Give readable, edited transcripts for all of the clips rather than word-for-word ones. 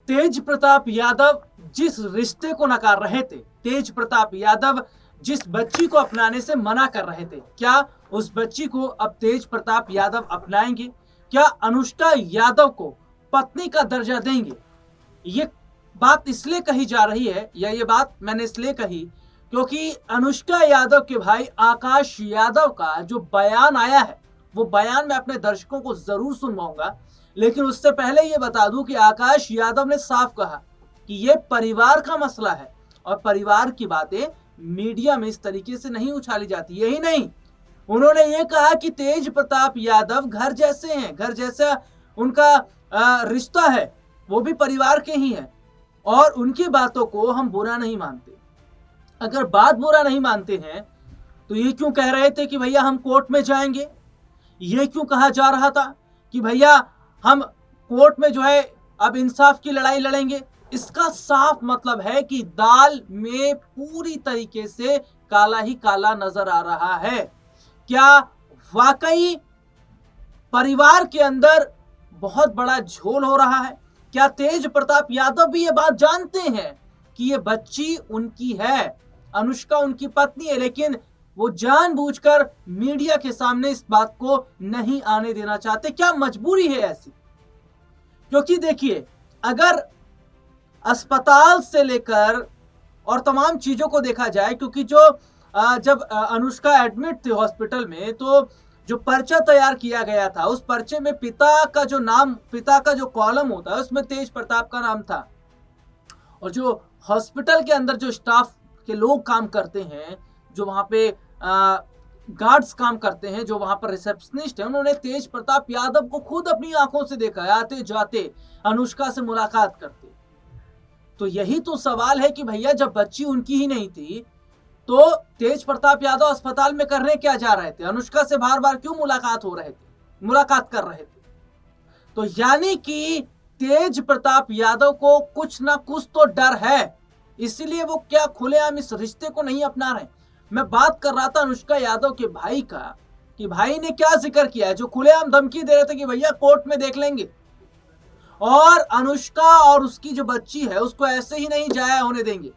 तेज प्रताप यादव जिस रिश्ते को नकार रहे थे, तेज प्रताप यादव जिस बच्ची को अपनाने से मना कर रहे थे, क्या उस बच्ची को अब तेज प्रताप यादव अपनाएंगे? क्या अनुष्का यादव को पत्नी का दर्जा देंगे? ये बात इसलिए कही जा रही है, या ये बात मैंने इसलिए कही क्योंकि अनुष्का यादव के भाई आकाश यादव का जो बयान आया है, वो बयान मैं अपने दर्शकों को जरूर सुनवाऊंगा। लेकिन उससे पहले ये बता दूं कि आकाश यादव ने साफ कहा कि ये परिवार का मसला है और परिवार की बातें मीडिया में इस तरीके से नहीं उछाली जाती। यही नहीं, उन्होंने ये कहा कि तेज प्रताप यादव घर जैसे हैं, घर जैसा उनका रिश्ता है, वो भी परिवार के ही हैं और उनकी बातों को हम बुरा नहीं मानते। अगर बात बुरा नहीं मानते हैं तो ये क्यों कह रहे थे कि भैया हम कोर्ट में जाएंगे? ये क्यों कहा जा रहा था कि भैया हम कोर्ट में जो है अब इंसाफ की लड़ाई लड़ेंगे? इसका साफ मतलब है कि दाल में पूरी तरीके से काला ही काला नजर आ रहा है। क्या वाकई परिवार के अंदर बहुत बड़ा झोल हो रहा है? क्या तेज प्रताप यादव भी ये बात जानते हैं कि ये बच्ची उनकी है, अनुष्का उनकी पत्नी है, लेकिन वो जानबूझकर मीडिया के सामने इस बात को नहीं आने देना चाहते? क्या मजबूरी है ऐसी? क्योंकि देखिए, अगर अस्पताल से लेकर और तमाम चीजों को देखा जाए, क्योंकि जब अनुष्का एडमिट थी हॉस्पिटल में, तो जो पर्चा तैयार किया गया था उस पर्चे में पिता का जो नाम, पिता का जो कॉलम होता है उसमें तेज प्रताप का नाम था। और जो हॉस्पिटल के अंदर जो स्टाफ के लोग काम करते हैं, जो वहां पे गार्ड्स काम करते हैं, जो वहां पर रिसेप्शनिस्ट है, उन्होंने तेज प्रताप यादव को खुद अपनी आंखों से देखा है आते जाते अनुष्का से मुलाकात करते। तो यही तो सवाल है कि भैया जब बच्ची उनकी ही नहीं थी तो तेज प्रताप यादव अस्पताल में करने क्या जा रहे थे? अनुष्का से बार बार क्यों मुलाकात कर रहे थे? तो यानी कि तेज प्रताप यादव को कुछ ना कुछ तो डर है, इसीलिए वो क्या खुलेआम इस रिश्ते को नहीं अपना रहे। मैं बात कर रहा था अनुष्का यादव के भाई का, कि भाई ने क्या जिक्र किया है, जो खुलेआम धमकी दे रहे थे कि भैया कोर्ट में देख लेंगे और अनुष्का और उसकी जो बच्ची है उसको ऐसे ही नहीं जाया होने देंगे।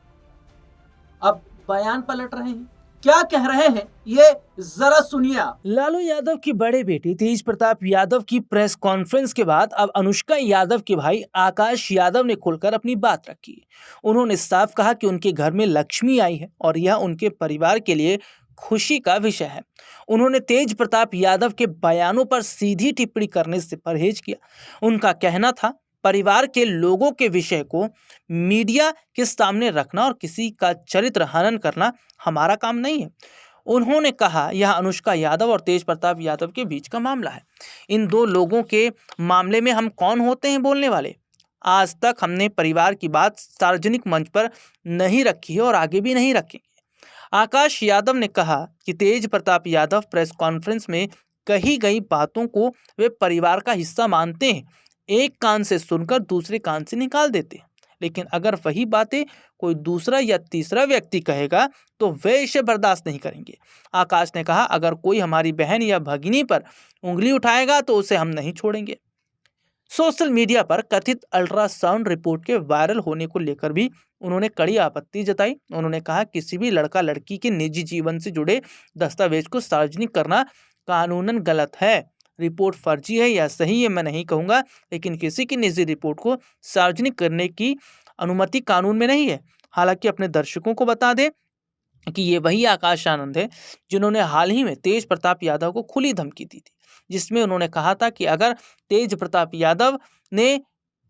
अब बयान पलट रहे हैं, क्या कह रहे हैं ये जरा सुनिए आप। लालू यादव की बड़े बेटे तेज प्रताप यादव की प्रेस कॉन्फ्रेंस के बाद अब अनुष्का यादव के भाई आकाश यादव ने खुलकर अपनी बात रखी। उन्होंने साफ कहा कि उनके घर में लक्ष्मी आई है और यह उनके परिवार के लिए खुशी का विषय है। उन्होंने तेज प्रताप यादव के बयानों पर सीधी टिप्पणी करने से परहेज किया। उनका कहना था, परिवार के लोगों के विषय को मीडिया के सामने रखना और किसी का चरित्र हनन करना हमारा काम नहीं है। उन्होंने कहा, यह अनुष्का यादव और तेज प्रताप यादव के बीच का मामला है। इन दो लोगों के मामले में हम कौन होते हैं बोलने वाले? आज तक हमने परिवार की बात सार्वजनिक मंच पर नहीं रखी है और आगे भी नहीं रखेंगे। आकाश यादव ने कहा कि तेज प्रताप यादव प्रेस कॉन्फ्रेंस में कही गई बातों को वे परिवार का हिस्सा मानते हैं, एक कान से सुनकर दूसरे कान से निकाल देते हैं। लेकिन अगर वही बातें कोई दूसरा या तीसरा व्यक्ति कहेगा तो वे इसे बर्दाश्त नहीं करेंगे। आकाश ने कहा, अगर कोई हमारी बहन या भगिनी पर उंगली उठाएगा तो उसे हम नहीं छोड़ेंगे। सोशल मीडिया पर कथित अल्ट्रासाउंड रिपोर्ट के वायरल होने को लेकर भी उन्होंने कड़ी आपत्ति जताई। उन्होंने कहा, किसी भी लड़का लड़की के निजी जीवन से जुड़े दस्तावेज को सार्वजनिक करना कानूनन गलत है। रिपोर्ट फर्जी है या सही है मैं नहीं कहूँगा, लेकिन किसी की निजी रिपोर्ट को सार्वजनिक करने की अनुमति कानून में नहीं है। हालांकि अपने दर्शकों को बता दें कि ये वही आकाश आनंद है जिन्होंने हाल ही में तेज प्रताप यादव को खुली धमकी दी थी, जिसमें उन्होंने कहा था कि अगर तेज प्रताप यादव ने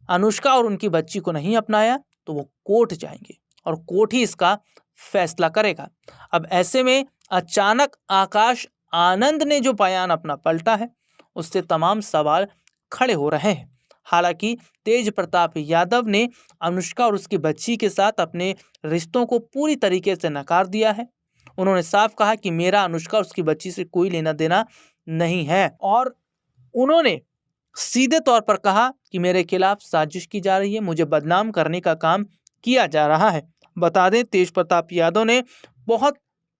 अनुष्का और उनकी बच्ची को नहीं अपनाया तो वो कोर्ट जाएंगे और कोर्ट ही इसका फैसला करेगा। अब ऐसे में अचानक आकाश आनंद ने जो बयान अपना पलटा है उससे तमाम सवाल खड़े हो रहे हैं। हालांकि तेज प्रताप यादव ने अनुष्का और उसकी बच्ची के साथ अपने रिश्तों को पूरी तरीके से नकार दिया है। उन्होंने साफ कहा कि मेरा अनुष्का और उसकी बच्ची से कोई लेना देना नहीं है और उन्होंने सीधे तौर पर कहा कि मेरे खिलाफ साजिश की जा रही है, मुझे बदनाम करने का काम किया जा रहा है। बता दें, तेज प्रताप यादव ने बहुत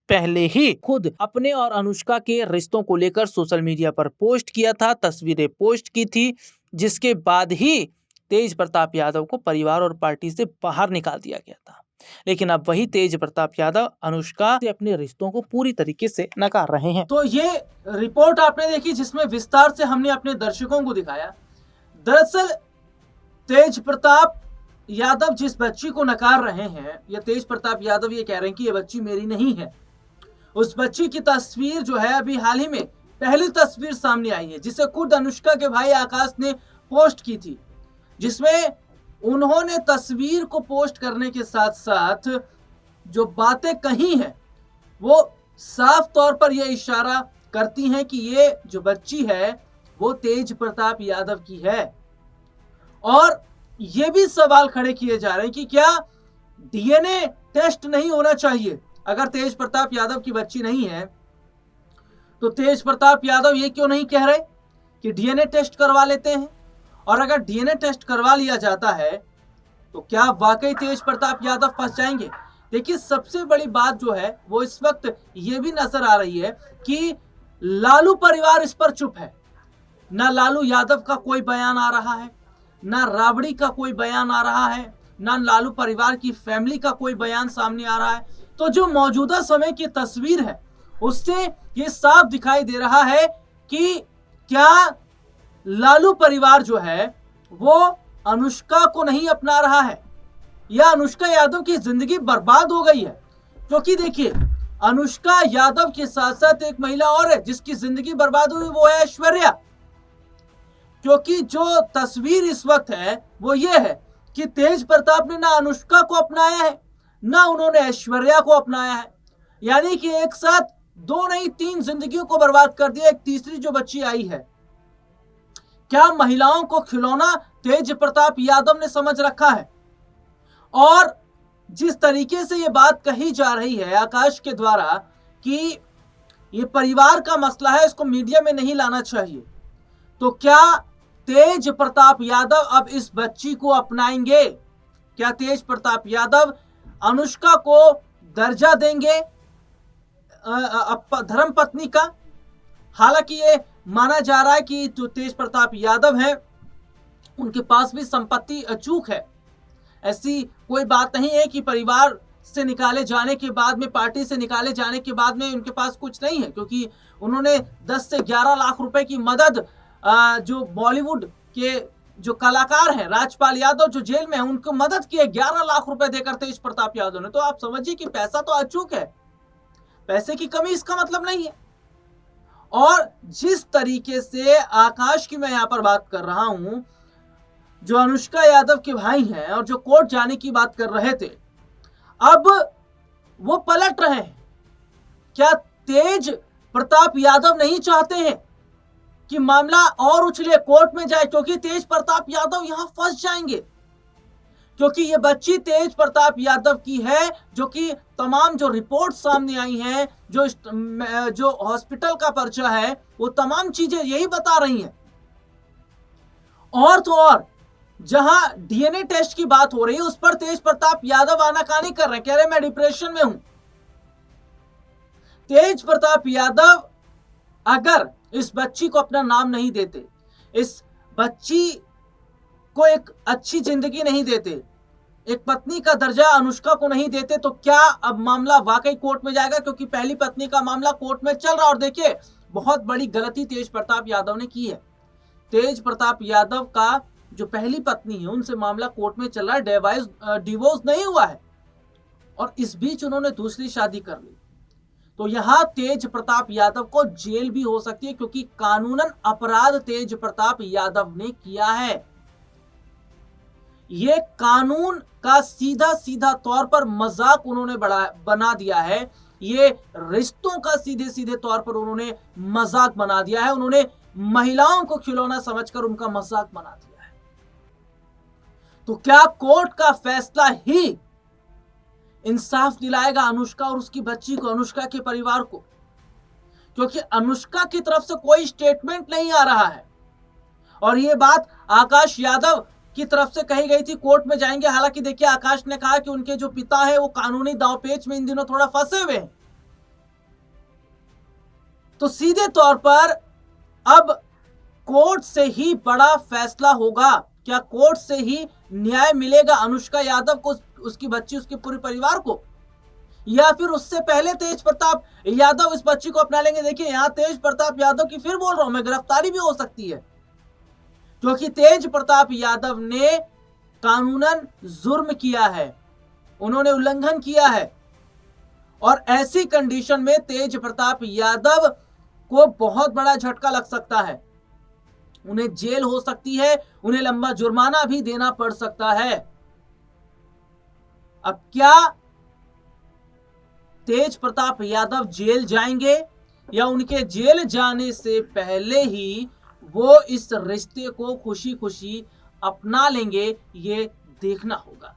पहले ही खुद अपने और अनुष्का के रिश्तों को लेकर सोशल मीडिया पर पोस्ट किया था, तस्वीरें पोस्ट की थी, जिसके बाद ही तेज प्रताप यादव को परिवार और पार्टी से बाहर निकाल दिया गया था। लेकिन अब वही तेज प्रताप यादव अनुष्का से अपने रिश्तों को पूरी तरीके से नकार रहे हैं। तो ये रिपोर्ट आपने देखी जिसमें विस्तार से हमने अपने दर्शकों को दिखाया। दरअसल तेज प्रताप यादव जिस बच्ची को नकार रहे हैं, या तेज प्रताप यादव ये कह रहे हैं कि ये बच्ची मेरी नहीं है, उस बच्ची की तस्वीर जो है अभी हाल ही में पहली तस्वीर सामने आई है, जिसे खुद अनुष्का के भाई आकाश ने पोस्ट की थी, जिसमें उन्होंने तस्वीर को पोस्ट करने के साथ साथ जो बातें कही हैं वो साफ तौर पर यह इशारा करती हैं कि ये जो बच्ची है वो तेज प्रताप यादव की है। और ये भी सवाल खड़े किए जा रहे हैं कि क्या डीएनए टेस्ट नहीं होना चाहिए? अगर तेज प्रताप यादव की बच्ची नहीं है तो तेज प्रताप यादव ये क्यों नहीं कह रहे कि डीएनए टेस्ट करवा लेते हैं? और अगर डीएनए टेस्ट करवा लिया जाता है तो क्या वाकई तेज प्रताप यादव फंस जाएंगे? देखिए, सबसे बड़ी बात जो है वो इस वक्त ये भी नजर आ रही है कि लालू परिवार इस पर चुप है। ना लालू यादव का कोई बयान आ रहा है, ना राबड़ी का कोई बयान आ रहा है, ना लालू परिवार की फैमिली का कोई बयान सामने आ रहा है। तो जो मौजूदा समय की तस्वीर है उससे ये साफ दिखाई दे रहा है कि क्या लालू परिवार जो है वो अनुष्का को नहीं अपना रहा है, या अनुष्का यादव की जिंदगी बर्बाद हो गई है। क्योंकि देखिए, अनुष्का यादव के साथ साथ एक महिला और है जिसकी जिंदगी बर्बाद हुई, वो है ऐश्वर्या। क्योंकि जो तस्वीर इस वक्त है वो ये है कि तेज प्रताप ने ना अनुष्का को अपनाया है, ना उन्होंने ऐश्वर्या को अपनाया है। यानी कि एक साथ दो नहीं तीन जिंदगियों को बर्बाद कर दिया। एक तीसरी जो बच्ची आई है, क्या महिलाओं को खिलौना तेज प्रताप यादव ने समझ रखा है? और जिस तरीके से ये बात कही जा रही है आकाश के द्वारा कि ये परिवार का मसला है, इसको मीडिया में नहीं लाना चाहिए, तो क्या तेज प्रताप यादव अब इस बच्ची को अपनाएंगे? क्या तेज प्रताप यादव अनुष्का को दर्जा देंगे धर्म पत्नी का? हालांकि ये माना जा रहा है कि जो तेज प्रताप यादव हैं उनके पास भी संपत्ति अचूक है। ऐसी कोई बात नहीं है कि परिवार से निकाले जाने के बाद में, पार्टी से निकाले जाने के बाद में उनके पास कुछ नहीं है, क्योंकि उन्होंने 10 से 11 लाख रुपए की मदद जो बॉलीवुड के जो कलाकार हैं, राजपाल यादव जो जेल में है, उनको मदद की है 11 लाख रुपए देकर तेज प्रताप यादव ने। तो आप समझिए कि पैसा तो अचूक है, पैसे की कमी इसका मतलब नहीं है। और जिस तरीके से आकाश की मैं यहां पर बात कर रहा हूं, जो अनुष्का यादव के भाई हैं और जो कोर्ट जाने की बात कर रहे थे, अब वो पलट रहे हैं। क्या तेज प्रताप यादव नहीं चाहते हैं कि मामला और उछले, कोर्ट में जाए? क्योंकि तेज प्रताप यादव यहां फंस जाएंगे, क्योंकि ये बच्ची तेज प्रताप यादव की है, जो कि तमाम जो रिपोर्ट सामने आई हैं, जो हॉस्पिटल का पर्चा है, वो तमाम चीजें यही बता रही हैं। और तो और जहां डीएनए टेस्ट की बात हो रही है उस पर तेज प्रताप यादव आनाकानी कर रहे हैं, कह रहे मैं डिप्रेशन में हूं। तेज प्रताप यादव अगर इस बच्ची को अपना नाम नहीं देते, इस बच्ची को एक अच्छी जिंदगी नहीं देते, एक पत्नी का दर्जा अनुष्का को नहीं देते, तो क्या अब मामला वाकई कोर्ट में जाएगा? क्योंकि पहली पत्नी का मामला कोर्ट में चल रहा। और देखिए, बहुत बड़ी गलती तेज प्रताप यादव ने की है। तेज प्रताप यादव का जो पहली पत्नी है उनसे मामला कोर्ट में चल रहा है, डिवोर्स नहीं हुआ है, और इस बीच उन्होंने दूसरी शादी कर ली। तो यहां तेज प्रताप यादव को जेल भी हो सकती है, क्योंकि कानूनन अपराध तेज प्रताप यादव ने किया है। ये कानून का सीधा सीधा तौर पर मजाक उन्होंने बना दिया है। ये रिश्तों का सीधे सीधे तौर पर उन्होंने मजाक बना दिया है। उन्होंने महिलाओं को खिलौना समझकर उनका मजाक बना दिया है। तो क्या कोर्ट का फैसला ही इंसाफ दिलाएगा अनुष्का और उसकी बच्ची को, अनुष्का के परिवार को? क्योंकि अनुष्का की तरफ से कोई स्टेटमेंट नहीं आ रहा है, और ये बात आकाश यादव की तरफ से कही गई थी कोर्ट में जाएंगे। हालांकि देखिए, आकाश ने कहा कि उनके जो पिता हैं वो कानूनी दांवपेच में इन दिनों थोड़ा फंसे हुए हैं। तो सीधे तौर पर अब कोर्ट से ही बड़ा फैसला होगा क्या कोर्ट से ही न्याय मिलेगा अनुष्का यादव को, उसकी बच्ची, उसके पूरे परिवार को, या फिर उससे पहले तेज प्रताप यादव इस बच्ची को अपना लेंगे? देखिए यहां तेज प्रताप यादव की फिर बोल रहा हूं मैं, गिरफ्तारी भी हो सकती है, क्योंकि तेज प्रताप यादव ने कानूनन जुर्म किया है, उन्होंने उल्लंघन किया है। और ऐसी कंडीशन में तेज प्रताप यादव को बहुत बड़ा झटका लग सकता है, उन्हें जेल हो सकती है, उन्हें लंबा जुर्माना भी देना पड़ सकता है। अब क्या तेज प्रताप यादव जेल जाएंगे, या उनके जेल जाने से पहले ही वो इस रिश्ते को खुशी खुशी अपना लेंगे, ये देखना होगा।